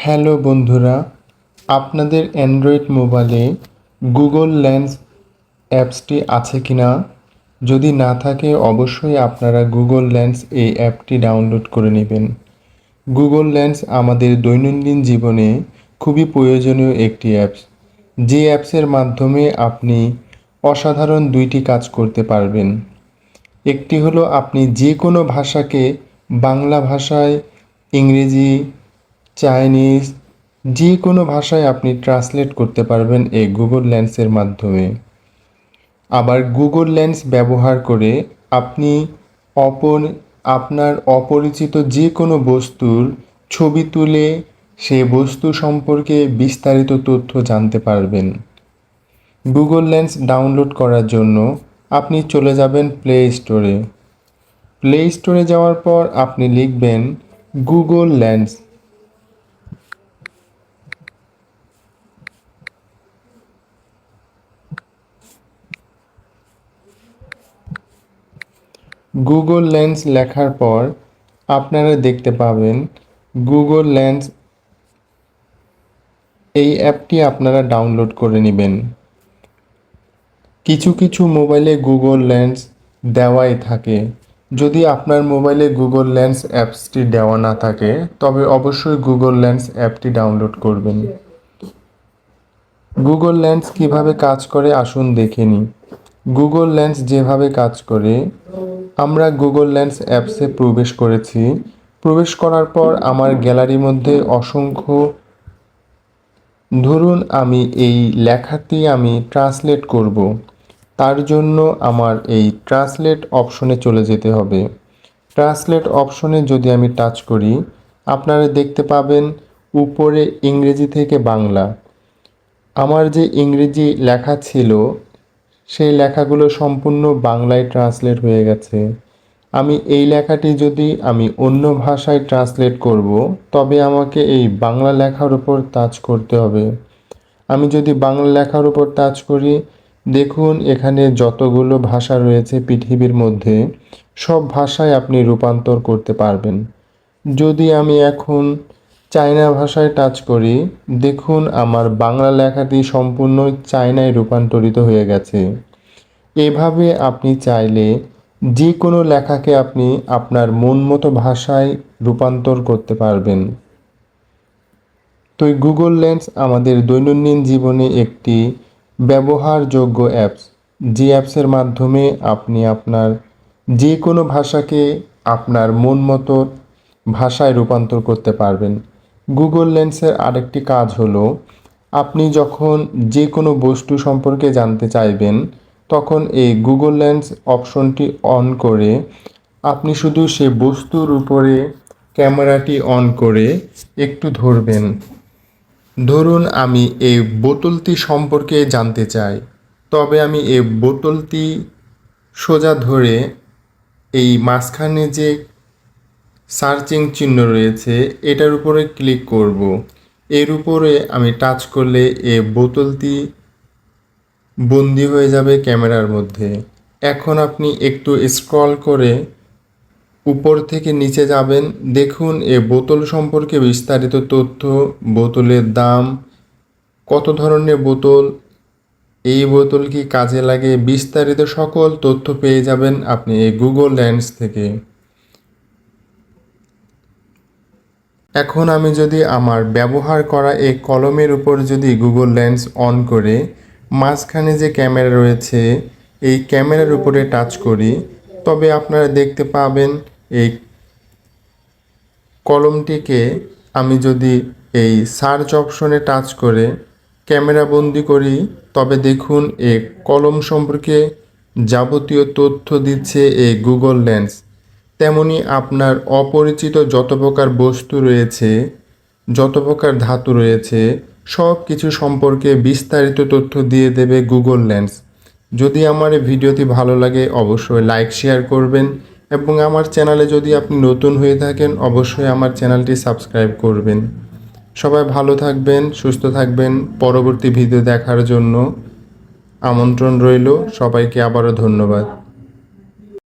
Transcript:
Hello বন্ধুরা, আপনাদের Android মোবাইলে গুগল লেন্স অ্যাপসটি আছে কি না? যদি না থাকে অবশ্যই আপনারা গুগল লেন্স এই অ্যাপটি ডাউনলোড করে নেবেন। গুগল লেন্স আমাদের দৈনন্দিন জীবনে খুবই প্রয়োজনীয় একটি অ্যাপস, যে অ্যাপসের মাধ্যমে আপনি অসাধারণ দুইটি কাজ করতে পারবেন। একটি হলো আপনি যে কোনো ভাষাকে বাংলা ভাষায়, ইংরেজি, চাইনিজ, যে কোনো ভাষায় আপনি ট্রান্সলেট করতে পারবেন এই গুগল লেন্সের মাধ্যমে। আবার গুগল লেন্স ব্যবহার করে আপনি আপনার অপরিচিত যে কোনো বস্তুর ছবি তুলে সেই বস্তু সম্পর্কে বিস্তারিত তথ্য জানতে পারবেন। গুগল লেন্স ডাউনলোড করার জন্য আপনি চলে যাবেন প্লে স্টোরে। প্লে স্টোরে যাওয়ার পর আপনি লিখবেন গুগল লেন্স। গুগল লেন্স লেখার পর আপনারা দেখতে পাবেন গুগল লেন্স, এই অ্যাপটি আপনারা ডাউনলোড করে নেবেন। কিছু কিছু মোবাইলে গুগল লেন্স দেওয়াই থাকে। যদি আপনার মোবাইলে গুগল লেন্স অ্যাপসটি দেওয়া না থাকে তবে অবশ্যই গুগল লেন্স অ্যাপটি ডাউনলোড করবেন। গুগল লেন্স কিভাবে কাজ করে আসুন দেখে নিই। গুগল লেন্স যেভাবে কাজ করে, আমরা গুগল লেন্স অ্যাপসে প্রবেশ করেছি। প্রবেশ করার পর আমার গ্যালারির মধ্যে অসংখ্য, ধরুন আমি এই লেখাটি আমি ট্রান্সলেট করব, তার জন্য আমার এই ট্রান্সলেট অপশনে চলে যেতে হবে। ট্রান্সলেট অপশনে যদি আমি টাচ করি, আপনারা দেখতে পাবেন উপরে ইংরেজি থেকে বাংলা। আমার যে ইংরেজি লেখা ছিল সেই লেখাগুলো সম্পূর্ণ বাংলায় ট্রান্সলেট হয়ে গেছে। আমি এই লেখাটি যদি আমি অন্য ভাষায় ট্রান্সলেট করব, তবে আমাকে এই বাংলা লেখার উপর টাচ করতে হবে। আমি যদি বাংলা লেখার উপর টাচ করি, দেখুন এখানে যতগুলো ভাষা রয়েছে পৃথিবীর মধ্যে সব ভাষায় আপনি রূপান্তর করতে পারবেন। যদি আমি এখন চায়না ভাষায় টাচ করি, দেখুন আমার বাংলা লেখাটি সম্পূর্ণ চায়নায় রূপান্তরিত হয়ে গেছে। এভাবে আপনি চাইলে যে কোনো লেখাকে আপনি আপনার মন মতো ভাষায় রূপান্তর করতে পারবেন। তো গুগল লেন্স আমাদের দৈনন্দিন জীবনে একটি ব্যবহারযোগ্য অ্যাপস, যে অ্যাপসের মাধ্যমে আপনি আপনার যে কোনো ভাষাকে আপনার মন মতো ভাষায় রূপান্তর করতে পারবেন। গুগল লেন্সের আরেকটি কাজ হলো, আপনি যখন যে কোনো বস্তু সম্পর্কে জানতে চাইবেন তখন এই গুগল লেন্স অপশনটি অন করে আপনি শুধু সে বস্তুর উপরে ক্যামেরাটি অন করে একটু ধরবেন। ধরুন আমি এই বোতলটি সম্পর্কে জানতে চাই, তবে আমি এই বোতলটি সোজা ধরে এই মাঝখানে যে সার্চিং চিহ্ন রয়েছে এটার উপরে ক্লিক করব। এর উপরে আমি টাচ করলে এই বোতলটি বন্দি হয়ে যাবে ক্যামেরার মধ্যে। এখন আপনি একটু স্ক্রল করে উপর থেকে নিচে যাবেন, দেখুন এ বোতল সম্পর্কে বিস্তারিত তথ্য, বোতলের দাম, কত ধরনের বোতল, এই বোতল কি কাজে লাগে, বিস্তারিত সকল তথ্য পেয়ে যাবেন আপনি এই গুগল লেন্স থেকে। এখন আমি যদি আমার ব্যবহার করা এই কলমের উপর যদি গুগল লেন্স অন করে মাঝখানে যে ক্যামেরা রয়েছে এই ক্যামেরার উপরে টাচ করি, তবে আপনারা দেখতে পাবেন এই কলমটিকে আমি যদি এই সার্চ অপশনে টাচ করে ক্যামেরা বন্দি করি, তবে দেখুন এই কলম সম্পর্কে যাবতীয় তথ্য দিচ্ছে এই গুগল লেন্স। তেমনি আপনার অপরিচিত যত প্রকার বস্তু রয়েছে, যত প্রকার ধাতু রয়েছে, সব কিছু সম্পর্কে বিস্তারিত তথ্য দিয়ে দেবে গুগল লেন্স। যদি আমার এই ভিডিওটি ভালো লাগে অবশ্যই লাইক শেয়ার করবেন এবং আমার চ্যানেলে যদি আপনি নতুন হয়ে থাকেন অবশ্যই আমার চ্যানেলটি সাবস্ক্রাইব করবেন। সবাই ভালো থাকবেন, সুস্থ থাকবেন। পরবর্তী ভিডিও দেখার জন্য আমন্ত্রণ রইল। সবাইকে আবারও ধন্যবাদ।